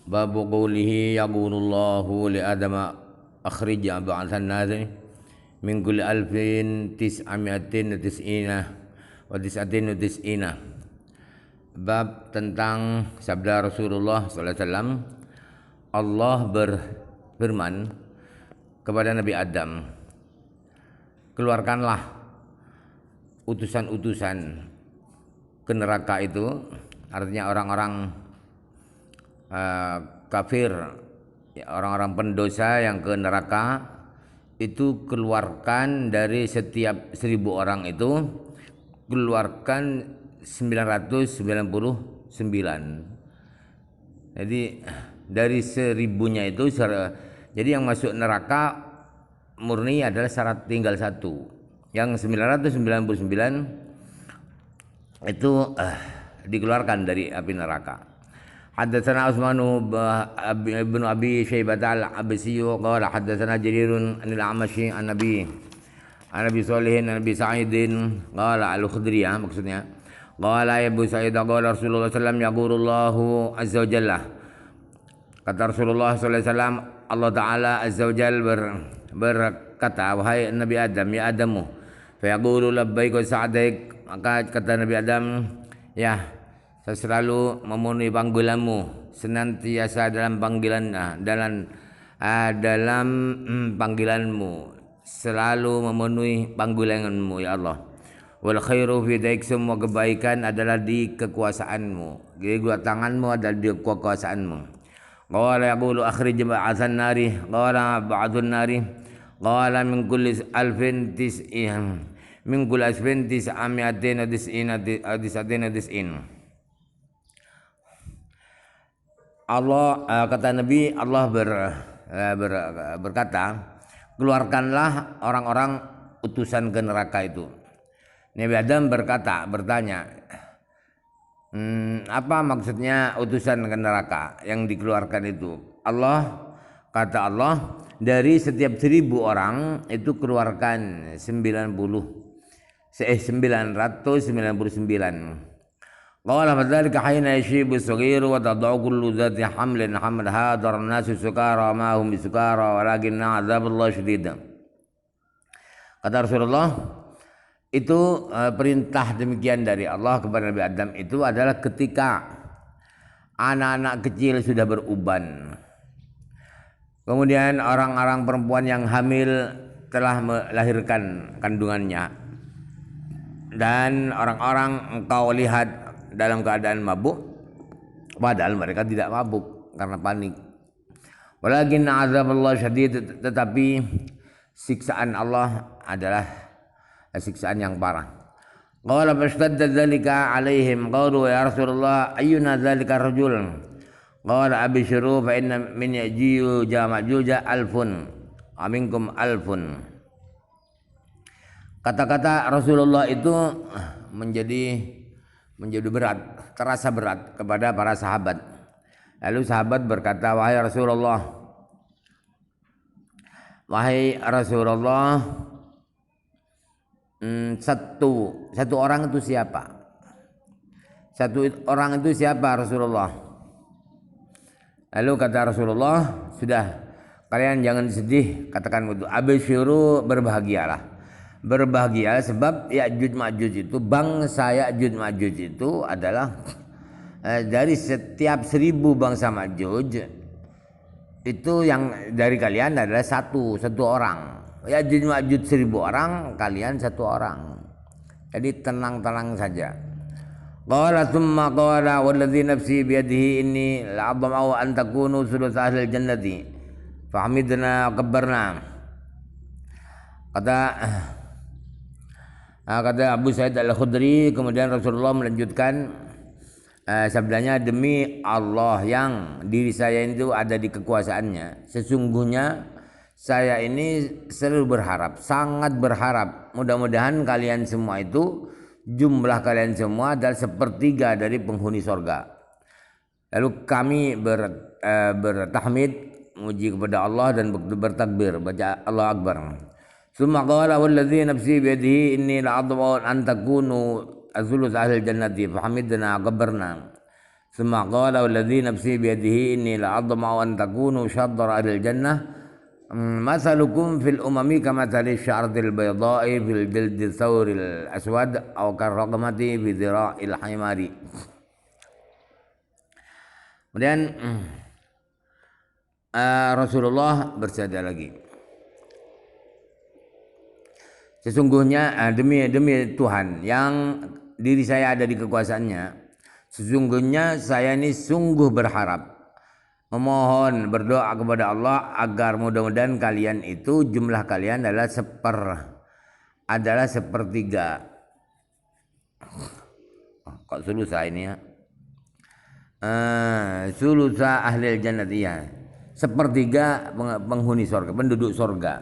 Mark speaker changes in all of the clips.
Speaker 1: Babu qawlihi yaqulullahu li adama akhrij ba'athan nari min kulli alfin tis'amiatin tis'ina wa tis'atin tis'ina. Bab tentang sabda Rasulullah sallallahu alaihi wasallam, Allah berfirman kepada Nabi Adam, keluarkanlah utusan-utusan ke neraka itu, artinya orang-orang kafir, ya, orang-orang pendosa yang ke neraka itu keluarkan dari setiap 1000 orang itu, keluarkan 999. Jadi dari 1000-nya itu, jadi yang masuk neraka murni adalah syarat tinggal satu. Yang 999 itu dikeluarkan dari api neraka. Haddatsana Utsman bin Abi Syaibah al-Absi qala haddatsana Jarir al-Amashi an-Nabi Shalih an-Nabi Sa'idin qala al-Khudriyah, maksudnya qala Abu Sa'id qala Rasulullah sallallahu alaihi wasallam yaqulullahu azza wa jalla, kata Rasulullah sallallahu alaihi wasallam, Allah taala azza wa jalla berkata, wahai Nabi Adam, ya Adamu, fa yaqulu labbaik wa sa'daik, maka kata Nabi Adam, ya saya selalu memenuhi panggilanmu, senantiasa dalam panggilanmu, selalu memenuhi panggilanmu ya Allah. Wal khairu fi daik, semua kebaikan adalah di kekuasaanmu, di dua tanganmu adalah di kekuasaanmu. Qala yaqulu akhrij ba'athan nari, qala ba'athun nari, qala min kulli alfin tis'in, min kulli alfin tis'amiatin tis'in. Allah, kata Nabi, Allah berkata, keluarkanlah orang-orang utusan ke neraka itu. Nabi Adam bertanya, apa maksudnya utusan ke neraka yang dikeluarkan itu? Kata Allah, dari setiap 1000 orang itu keluarkan 999. Qala fadzalika hayna yashibu as-saghiru wa tad'u kullu dhati hamlin hamlaha hadar an-nasu sukara ma hum bisukara walakinna 'adzaballahi syadid. Kata Rasulullah, itu perintah demikian dari Allah kepada Nabi Adam itu adalah ketika anak-anak kecil sudah beruban, kemudian orang-orang perempuan yang hamil telah melahirkan kandungannya, dan orang-orang engkau lihat dalam keadaan mabuk, padahal mereka tidak mabuk karena panik. Walakin azaballah syadid, tetapi siksaan Allah adalah siksaan yang parah. Qala fashtadda dzalika alaihim, qalu ya Rasulullah ayyuna dzalika rajul, qala abshiru fa inna min yajiu jama'juja alfun aminkum alfun. Kata-kata Rasulullah itu menjadi berat, terasa berat kepada para sahabat. Lalu sahabat berkata, wahai Rasulullah, satu orang itu siapa? Satu orang itu siapa Rasulullah? Lalu kata Rasulullah, sudah, kalian jangan sedih, katakan begitu, absyiru, berbahagia sebab Ya'juj Ma'juj itu, bangsa Ya'juj Ma'juj itu adalah dari setiap 1000 bangsa Ma'juj itu, yang dari kalian adalah satu orang. Ya'juj Ma'juj 1000 orang, kalian 1 orang. Jadi tenang-tenang saja. Qala thumma qala walladzi nafsi biyadihi inni la'adma'u an takunu thuluth ahlil jannati fahamidna kabbarna. Kata Abu Sa'id al-Khudri, kemudian Rasulullah melanjutkan sabdanya, demi Allah yang diri saya itu ada di kekuasaannya, sesungguhnya saya ini selalu berharap, sangat berharap, mudah-mudahan kalian semua itu, jumlah kalian semua adalah 1/3 dari penghuni sorga. Lalu kami bertahmid, memuji kepada Allah dan bertakbir, baca Allah Akbar. Summa qala walladzi nafsi biyadihi inni la'adma'u an takunu azulus ahlil jannati fahamidna kabarna. Tsumma qala walladzi nafsi biyadihi inni la'adma'u an takunu syadra ahlil jannah masalukum fil umami kamathali sya'ratil bayda'i fil jildi thawril aswad aw karraqmati fi dhira'il himari. Kemudian Rasulullah bersabda lagi, sesungguhnya demi Tuhan yang diri saya ada di kekuasaannya, sesungguhnya saya ini sungguh berharap, memohon, berdoa kepada Allah agar mudah-mudahan kalian itu jumlah kalian adalah sepertiga. Kok sulusa ini ya? Sulusa ahlil jannati ya. Sepertiga penghuni surga, penduduk surga.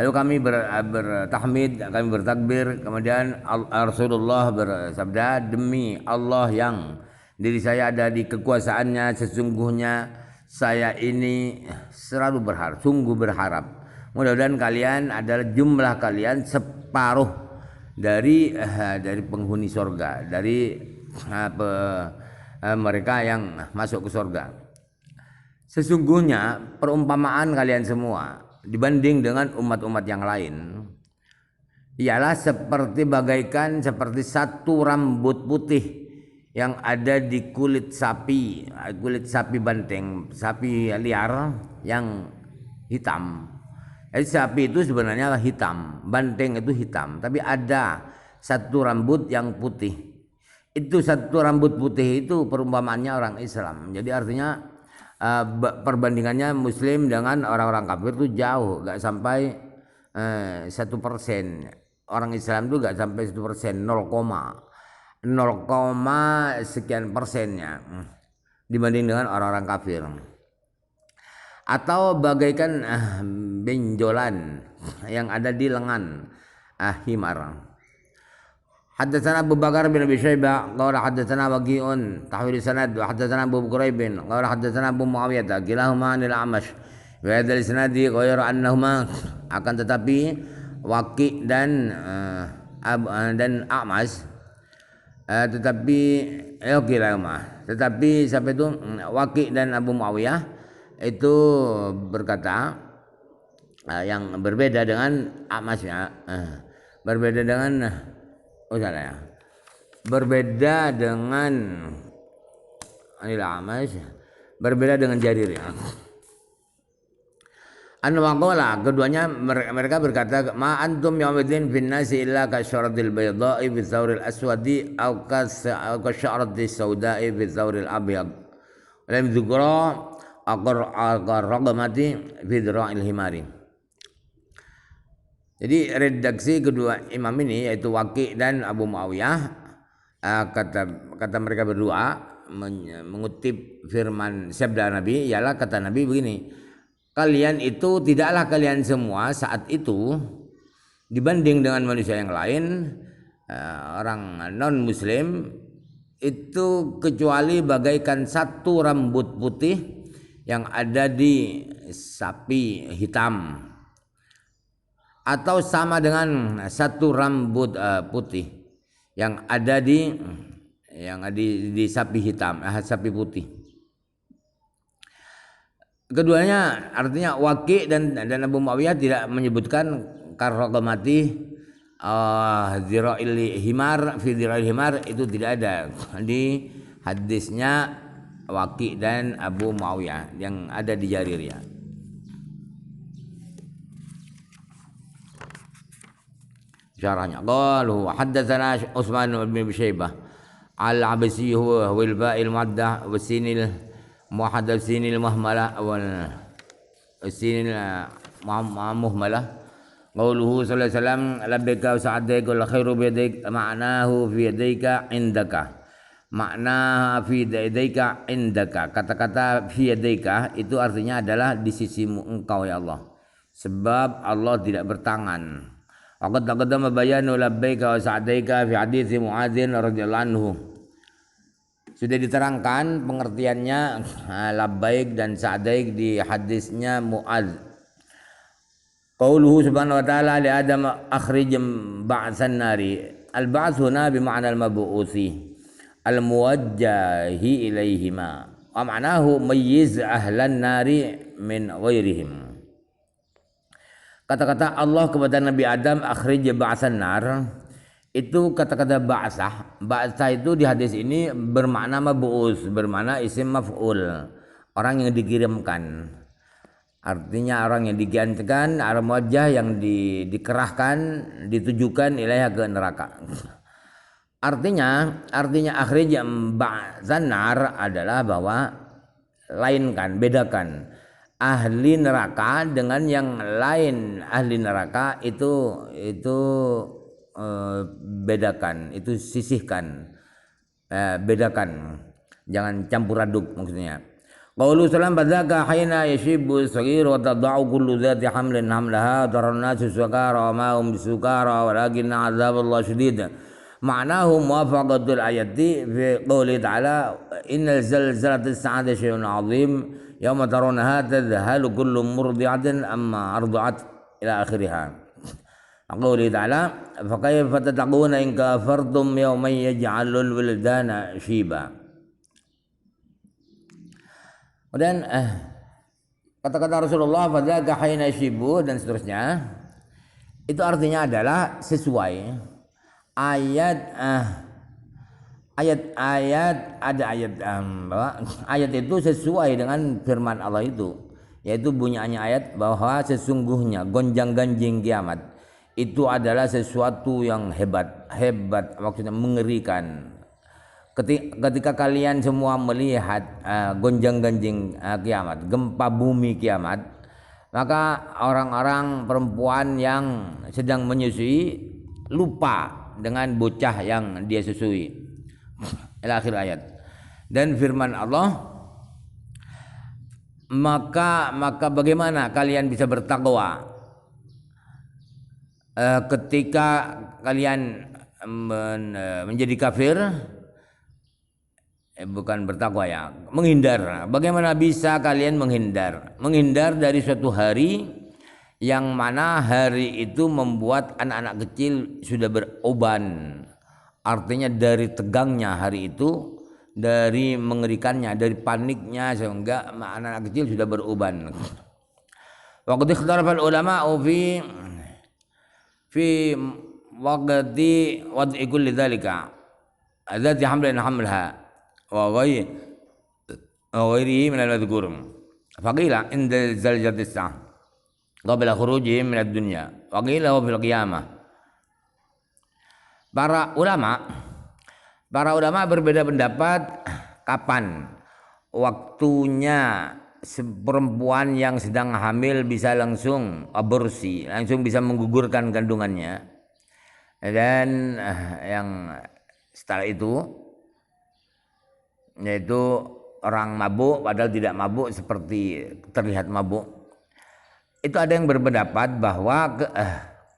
Speaker 1: Lalu kami bertahmid, kami bertakbir, kemudian Rasulullah bersabda, demi Allah yang diri saya ada di kekuasaannya, sesungguhnya saya ini selalu berharap, sungguh berharap mudah-mudahan kalian adalah jumlah kalian separuh dari penghuni surga, dari mereka yang masuk ke surga. Sesungguhnya perumpamaan kalian semua dibanding dengan umat-umat yang lain ialah seperti satu rambut putih yang ada di kulit sapi banteng, sapi liar yang hitam. Jadi sapi itu sebenarnya hitam, banteng itu hitam, tapi ada satu rambut yang putih. Itu satu rambut putih itu perumpamaannya orang Islam. Jadi artinya perbandingannya Muslim dengan orang-orang kafir itu jauh, gak sampai 1%. Orang Islam itu gak sampai 1%, 0, sekian persennya dibanding dengan orang-orang kafir. Atau bagaikan benjolan yang ada di lengan himar. Haddatsana Abu Bakar bin Abi Syaibah qala haddatsana Waqi'un tahwil sanad wa haddatsana Abu Quraib qala haddatsana Abu Muawiyah kilahuma 'anil A'mash wa hadzal isnadi ghayra annahuma, akan tetapi Waqi' dan A'mash tetapi siapa itu Waqi' dan Abu Muawiyah itu berkata yang berbeda dengan A'mash ya, berbeda dengan berbeda dengan A'mash, berbeda dengan Jarir ya. An-Waqala, keduanya mereka berkata, ma antum yawmiddin fin nasi illa ka syaratil bayda'i fi thawril aswadi aw ka syaratil sauda'i fi thawril abyad lam dzukra aqar raqamati fi dhira'il himari. Jadi redaksi kedua imam ini yaitu Waqi' dan Abu Muawiyah, kata mereka berdua mengutip firman sabda Nabi, ialah kata Nabi begini, kalian itu tidaklah kalian semua saat itu dibanding dengan manusia yang lain, orang non muslim itu kecuali bagaikan satu rambut putih yang ada di sapi hitam, atau sama dengan satu rambut putih yang ada di sapi hitam, sapi putih. Keduanya artinya Waqi' dan Abu Muawiyah tidak menyebutkan karraqamati dzira'il himar fi dzira'il himar, itu tidak ada di hadisnya Waqi' dan Abu Muawiyah yang ada di Jarir ya. Syarahnya qalu haddatsana Utsman bin Syaibah al-Absi huwa al-ba'il maddah wa sinil muhaddats sinil muhmalah wal sinil muhmalah qauluhu sallallahu alaihi wasallam labbaika wa sa'adaika wal khairu bi yadik ma'nahu fi yadika indaka, makna fi yadika indaka, kata-kata fi yadika itu artinya adalah di sisimu engkau ya Allah, sebab Allah tidak bertangan. Waqad taqaddama bayanu labbaika wa sa'daika fi hadits Muadzin radhiyallahu anhu. Sudah diterangkan pengertiannya labbaik dan sa'daik di hadisnya Muadz. Qauluhu subhanahu wa ta'ala li Adam akhrij ba'san nari. Al-ba'ts huna bi ma'na al-mab'uthi. al-muwajjahi ilaihima. Wa ma'nahu mayyiz ahlan nari min ghairihim. Kata-kata Allah kepada Nabi Adam akhrij ba'san nar, itu kata-kata ba'sah. Ba'sah itu di hadis ini bermakna mab'us, bermakna isim maf'ul, orang yang dikirimkan. Artinya orang yang digantikan, al-muwajjah yang dikerahkan, ditujukan ilaiha ke neraka. Artinya akhrij ba'san nar adalah bahwa lainkan, bedakan ahli neraka dengan yang lain ahli neraka itu bedakan, itu sisihkan, bedakan, jangan campur aduk maksudnya. Qaulu salam badzaka haina yashibu saghir wa tad'u kullu dhati hamlin hamlaha tarannasu sukara wa ma hum bisukara walakin azaballahu shadid. Ma'nahu muwafaqatul ayati fi qouli ta'ala innal zalzalatis sa'ati syai'un 'azim yauma tarawnaha tadhhalu kullu murdi'atin amma arda'at ila akhiriha. Qouli ta'ala fa kayfa tattaquna in kafartum yawman yaj'alul wildana shiba. Kemudian kata-kata Rasulullah fadzaka haina shibu dan seterusnya itu artinya adalah sesuai ayat bahwa ayat itu sesuai dengan firman Allah itu, yaitu bunyinya ayat bahwa sesungguhnya gonjang-ganjing kiamat itu adalah sesuatu yang hebat maksudnya mengerikan. Ketika kalian semua melihat gonjang-ganjing kiamat, gempa bumi kiamat, maka orang-orang perempuan yang sedang menyusui lupa dengan bocah yang dia susui. Akhir ayat. Dan firman Allah, maka bagaimana kalian bisa bertakwa ketika kalian menjadi kafir, bukan bertakwa ya, menghindar. Bagaimana bisa kalian menghindar dari suatu hari yang mana hari itu membuat anak-anak kecil sudah beruban. Artinya dari tegangnya hari itu, dari mengerikannya, dari paniknya, sehingga anak-anak kecil sudah beruban. Waqad ikhtalafa al-ulama'u fi waqti wad'i kulli dzalika allati hamlan hamlaha wa ghairihi min al-madhkur. Faqila inda zalzatis sa'ah qabla khurujihim minad dunya wa qila wa fil qiyamah. Para ulama berbeda pendapat kapan waktunya perempuan yang sedang hamil bisa langsung aborsi, langsung bisa menggugurkan kandungannya, dan yang setelah itu yaitu orang mabuk padahal tidak mabuk seperti terlihat mabuk. Itu ada yang berpendapat bahwa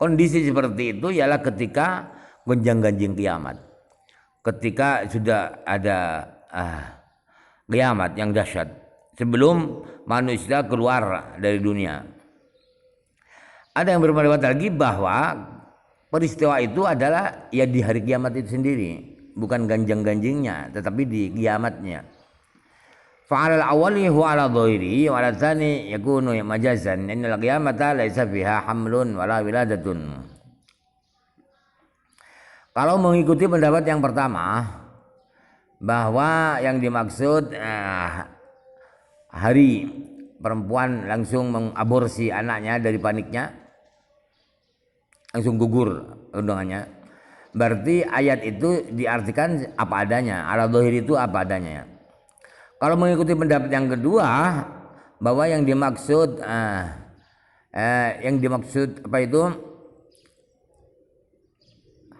Speaker 1: kondisi seperti itu ialah ketika gonjang-ganjing kiamat, ketika sudah ada kiamat yang dahsyat sebelum manusia keluar dari dunia. Ada yang berpendapat lagi bahwa peristiwa itu adalah ya di hari kiamat itu sendiri, bukan ganjang-ganjingnya tetapi di kiamatnya. Fa'alal awali huwa ala dhahiri wa ala tsani yakunu majazan innal qiyamata laisa fiha hamlun wala wiladatun. Kalau mengikuti pendapat yang pertama bahwa yang dimaksud hari perempuan langsung mengaborsi anaknya dari paniknya, langsung gugur kandungannya, berarti ayat itu diartikan apa adanya, ala dhahiri itu apa adanya. Kalau mengikuti pendapat yang kedua bahwa yang dimaksud apa itu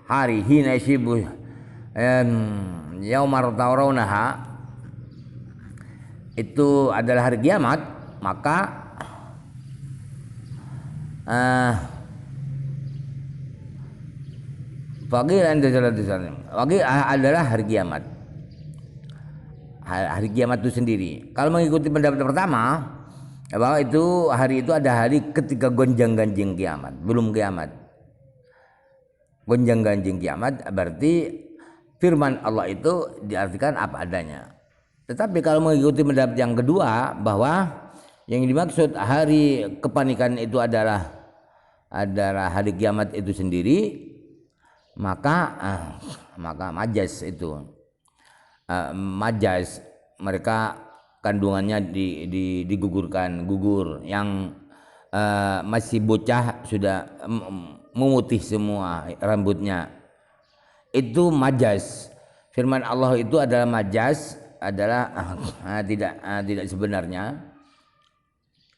Speaker 1: hari hina shibu yaumar tarawnaha itu adalah hari kiamat, maka Waqi adalah hari kiamat. Hari kiamat itu sendiri. Kalau mengikuti pendapat pertama bahwa itu hari itu ada hari ketika gonjang-ganjing kiamat, belum kiamat. Gonjang-ganjing kiamat berarti firman Allah itu diartikan apa adanya. Tetapi kalau mengikuti pendapat yang kedua bahwa yang dimaksud hari kepanikan itu adalah hari kiamat itu sendiri, maka majas itu majas mereka kandungannya digugurkan, gugur yang masih bocah sudah memutih semua rambutnya, itu majas. Firman Allah itu adalah majas, adalah tidak sebenarnya.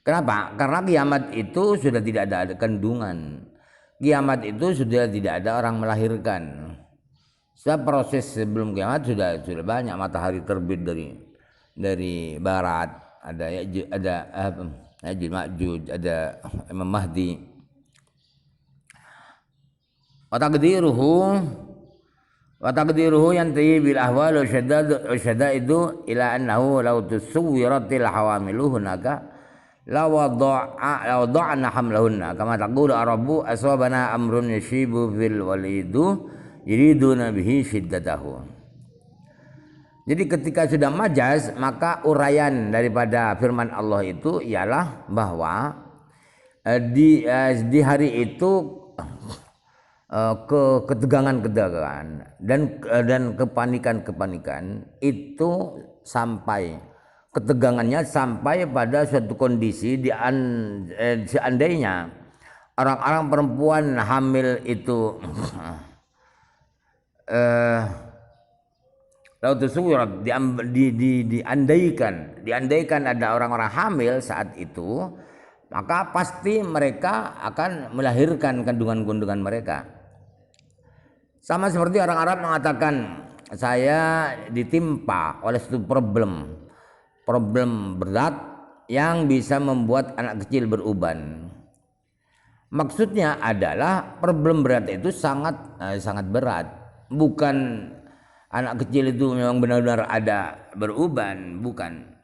Speaker 1: Kenapa? Karena kiamat itu sudah tidak ada kandungan. Kiamat itu sudah tidak ada orang melahirkan. Sebab proses sebelum kiamat sudah banyak. Matahari terbit dari barat, ada Ya'juj Ma'juj, ada Imam Mahdi. Wa taqdiruhu yantahi bil ahwal wa syadaidu ila annahu law tusawwiratil hawamilu hunaka la wada'na hamlahunna kama taqulu arabu asabana amrun yashibu fil walidu yuriduna bihi shiddatahu. Jadi ketika sudah majas, maka uraian daripada firman Allah itu ialah bahwa di hari itu ketegangan dan kepanikan itu sampai ketegangannya sampai pada suatu kondisi seandainya orang-orang perempuan hamil itu diandaikan ada orang-orang hamil saat itu, maka pasti mereka akan melahirkan kandungan-kandungan mereka. Sama seperti orang Arab mengatakan, saya ditimpa oleh suatu problem berat yang bisa membuat anak kecil beruban. Maksudnya adalah problem berat itu sangat berat, bukan anak kecil itu memang benar-benar ada beruban, bukan.